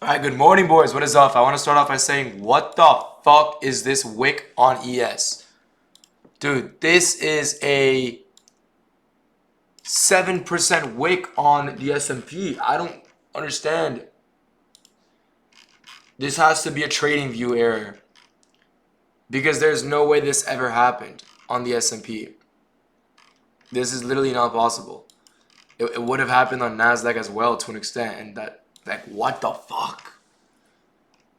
Alright, good morning, boys. What is up? I want to start off by saying, what the fuck is this wick on ES? Dude, this is a 7% wick on the S&P. I don't understand. This has to be a trading view error. Because there's no way this ever happened on the S&P. This is literally not possible. It would have happened on Nasdaq as well to an extent. And what the fuck?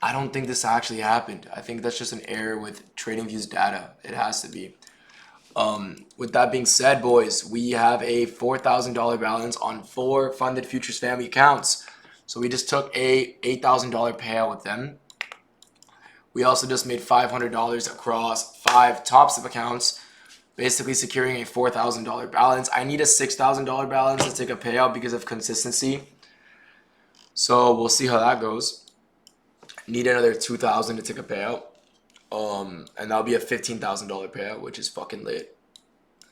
I don't think this actually happened. I think that's just an error with TradingView's data. It has to be. With that being said, boys, we have a $4,000 balance on 4 funded futures family accounts. So we just took a $8,000 payout with them. We also just made $500 across 5 top step accounts, basically securing a $4,000 balance. I need a $6,000 balance to take a payout because of consistency. So we'll see how that goes. Need another $2,000 to take a payout. And that'll be a $15,000 payout, which is fucking lit.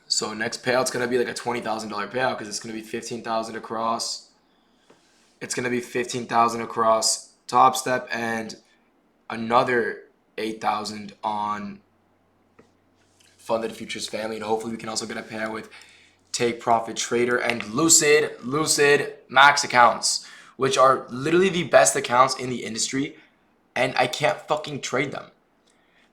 So next payout's gonna be like a $20,000 payout because it's gonna be 15,000 across. It's gonna be 15,000 across Top Step and another 8,000 on Funded Futures Family, and hopefully we can also get a payout with Take Profit Trader and Lucid Max accounts, which are literally the best accounts in the industry, and I can't fucking trade them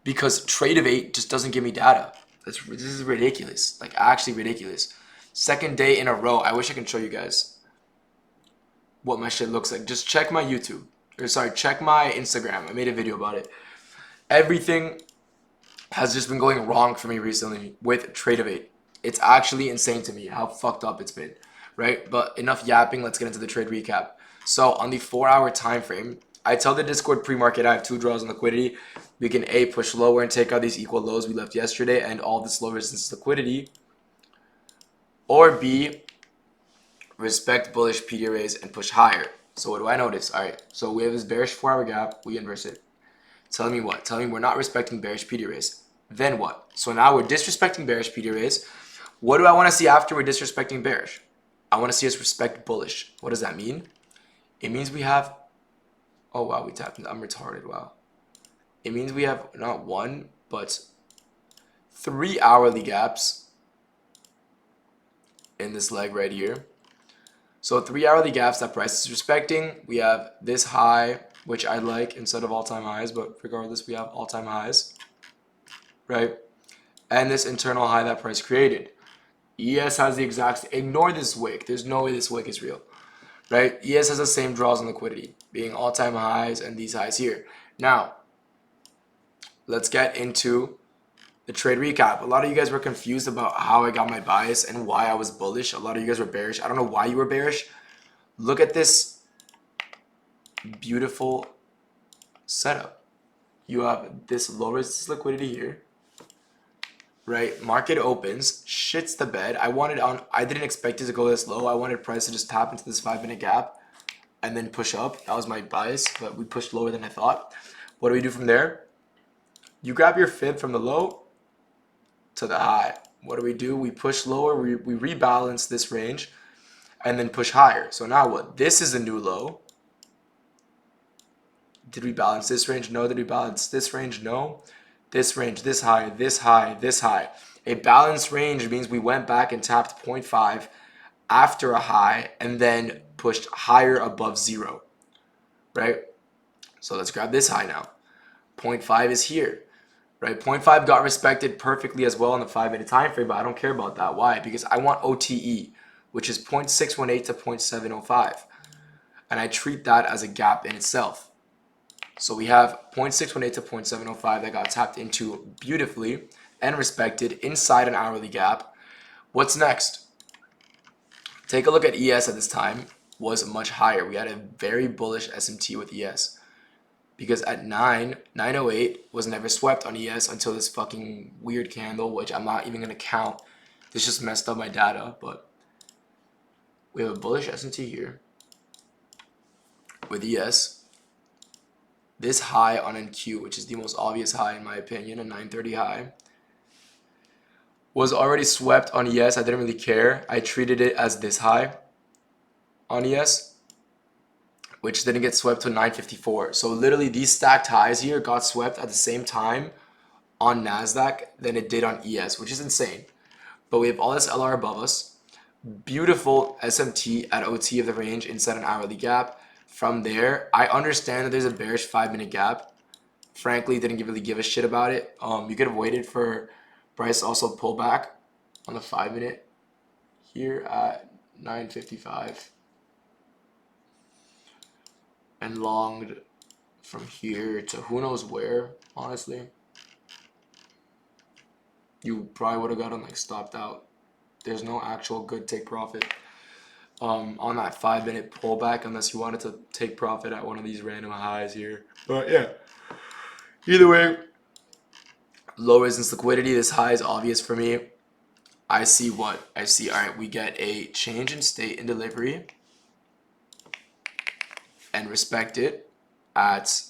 because Trade-of-8 just doesn't give me data. This is ridiculous, like actually ridiculous. Second day in a row. I wish I could show you guys what my shit looks like. Just check my YouTube, or sorry, check my Instagram. I made a video about it. Everything has just been going wrong for me recently with Trade-of-8. It's actually insane to me how fucked up it's been, right? But enough yapping, let's get into the trade recap. So on the 4-hour time frame, I tell the Discord pre-market I have 2 draws on liquidity. We can A, push lower and take out these equal lows we left yesterday and all this low resistance liquidity. Or B, respect bullish PDRAs and push higher. So what do I notice? All right, so we have this bearish 4-hour gap. We inverse it. Telling me what? Telling me we're not respecting bearish PDRAs. Then what? So now we're disrespecting bearish PDRAs. What do I want to see after we're disrespecting bearish? I want to see us respect bullish. What does that mean? It means we have... Oh, wow, we tapped. I'm retarded. Wow. It means we have not 1, but 3 hourly gaps in this leg right here. So 3 hourly gaps that price is respecting. We have this high, which I like instead of all-time highs, but regardless, we have all-time highs, right? And this internal high that price created. ES has the exact... Ignore this wick. There's no way this wick is real, right? ES has the same draws on liquidity, being all-time highs and these highs here. Now, let's get into the trade recap. A lot of you guys were confused about how I got my bias and why I was bullish. A lot of you guys were bearish. I don't know why you were bearish. Look at this beautiful setup. You have this low resistance liquidity here, right? Market opens, shits the bed. I didn't expect it to go this low. I wanted price to just tap into this 5-minute gap and then push up. That was my bias, but we pushed lower than I thought. What do we do from there? You grab your fib from the low to the high. What do? We push lower, we rebalance this range and then push higher. So now what? This is a new low. Did we balance this range? No. Did we balance this range? No. This range, this high, this high, this high. A balanced range means we went back and tapped 0.5 after a high and then pushed higher above 0, right? So let's grab this high now. 0.5 is here, right? 0.5 got respected perfectly as well on the 5-minute time frame, but I don't care about that. Why? Because I want OTE, which is 0.618 to 0.705, and I treat that as a gap in itself. So we have 0.618 to 0.705 that got tapped into beautifully and respected inside an hourly gap. What's next? Take a look at ES at this time. Was much higher. We had a very bullish SMT with ES. Because at 908 was never swept on ES until this fucking weird candle, which I'm not even going to count. This just messed up my data, but we have a bullish SMT here with ES. This high on NQ, which is the most obvious high in my opinion, a 930 high, was already swept on ES. I didn't really care. I treated it as this high on ES. which didn't get swept to 954. So literally these stacked highs here got swept at the same time on Nasdaq than it did on ES, which is insane. But we have all this LR above us. Beautiful SMT at OT of the range inside an hourly gap. From there, I understand that there's a bearish 5-minute gap. Frankly, didn't really give a shit about it. You could have waited for price to also pull back on the 5-minute here at 955 and longed from here to who knows where, honestly. You probably would have gotten like stopped out. There's no actual good take profit on that 5-minute pullback unless you wanted to take profit at one of these random highs here. But yeah, either way, low resistance liquidity. This high is obvious for me. I see what I see. All right, we get a change in state in delivery and respect it at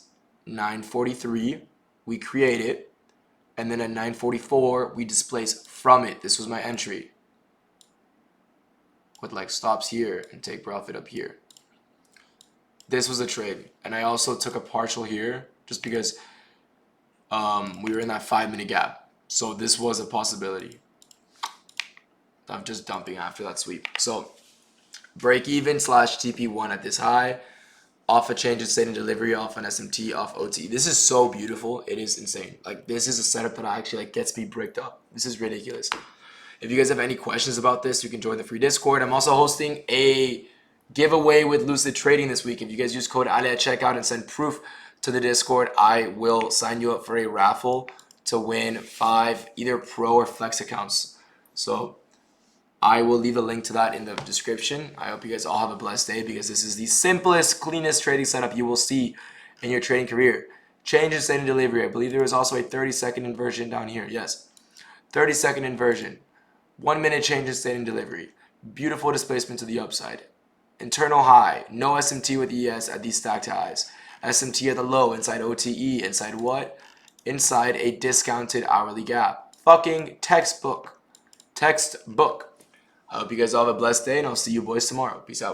943. We create it, and then at 944 we displace from it. This was my entry with like stops here and take profit up here. This was a trade, and I also took a partial here just because we were in that 5-minute gap. So this was a possibility of just dumping after that sweep. So break even / TP1 at this high, off a change in state and delivery, off an SMT, off OT. This is so beautiful. It is insane. Like this is a setup that actually like gets me bricked up. This is ridiculous. If you guys have any questions about this, you can join the free Discord. I'm also hosting a giveaway with Lucid Trading this week. If you guys use code Ale at checkout and send proof to the Discord, I will sign you up for a raffle to win 5 either pro or flex accounts. So I will leave a link to that in the description. I hope you guys all have a blessed day because this is the simplest, cleanest trading setup you will see in your trading career. Change in state and delivery. I believe there was also a 30-second inversion down here. Yes, 30-second inversion. 1-minute change in state and delivery. Beautiful displacement to the upside. Internal high. No SMT with ES at these stacked highs. SMT at the low inside OTE. Inside what? Inside a discounted hourly gap. Fucking textbook. Textbook. I hope you guys all have a blessed day, and I'll see you boys tomorrow. Peace out.